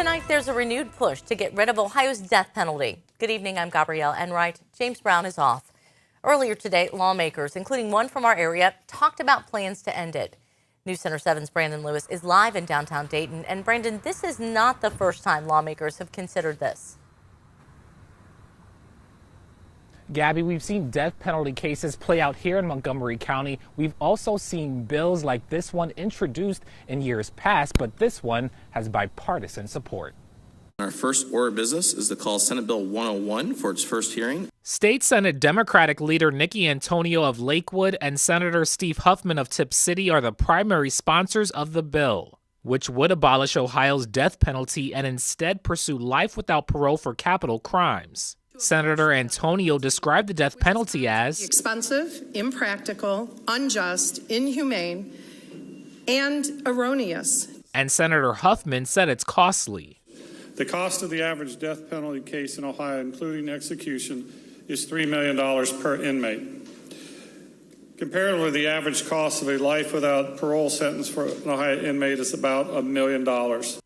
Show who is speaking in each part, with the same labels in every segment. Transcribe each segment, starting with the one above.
Speaker 1: Tonight, there's a renewed push to get rid of Ohio's death penalty. Good evening, I'm Gabrielle Enright. James Brown is off. Earlier today, lawmakers, including one from our area, talked about plans to end it. News Center 7's Brandon Lewis is live in downtown Dayton. And Brandon, this is not the first time lawmakers have considered this.
Speaker 2: Gabby, we've seen death penalty cases play out here in Montgomery County. We've also seen bills like this one introduced in years past, but this one has bipartisan support.
Speaker 3: Our first order of business is to call Senate Bill 101 for its first hearing.
Speaker 2: State Senate Democratic leader Nikki Antonio of Lakewood and Senator Steve Huffman of Tip City are the primary sponsors of the bill, which would abolish Ohio's death penalty and instead pursue life without parole for capital crimes. Senator Antonio described the death penalty as
Speaker 4: expensive, impractical, unjust, inhumane, and erroneous.
Speaker 2: And Senator Huffman said it's costly.
Speaker 5: The cost of the average death penalty case in Ohio, including execution, is $3 million per inmate. Comparatively, the average cost of a life without parole sentence for an Ohio inmate is about $1 million.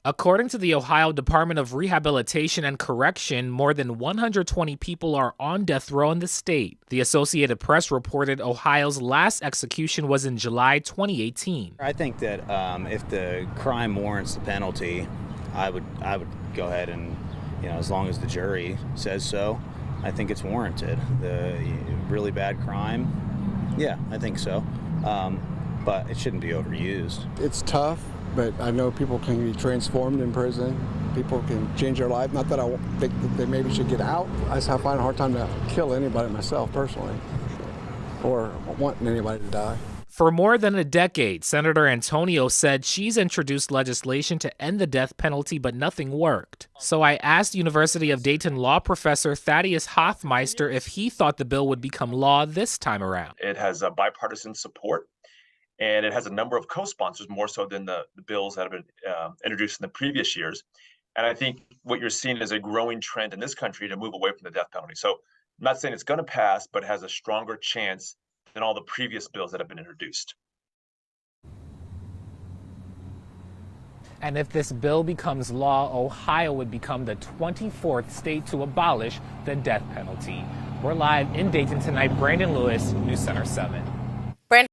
Speaker 2: According to the Ohio Department of Rehabilitation and Correction, more than 120 people are on death row in the state. The Associated Press reported Ohio's last execution was in July 2018.
Speaker 6: I think that if the crime warrants the penalty, I would go ahead and, as long as the jury says so, I think it's warranted. The really bad crime, yeah, I think so, but it shouldn't be overused.
Speaker 7: It's tough, but I know people can be transformed in prison. People can change their life. Not that I think that they maybe should get out. I just find a hard time to kill anybody myself personally, or wanting anybody to die.
Speaker 2: For more than a decade, Senator Antonio said she's introduced legislation to end the death penalty, but nothing worked. So I asked University of Dayton law professor Thaddeus Hoffmeister if he thought the bill would become law this time around.
Speaker 8: It has bipartisan support, and it has a number of co-sponsors, more so than the bills that have been introduced in the previous years. And I think what you're seeing is a growing trend in this country to move away from the death penalty. So I'm not saying it's going to pass, but it has a stronger chance than all the previous bills that have been introduced.
Speaker 2: And if this bill becomes law, Ohio would become the 24th state to abolish the death penalty. We're live in Dayton tonight. Brandon Lewis, News Center 7.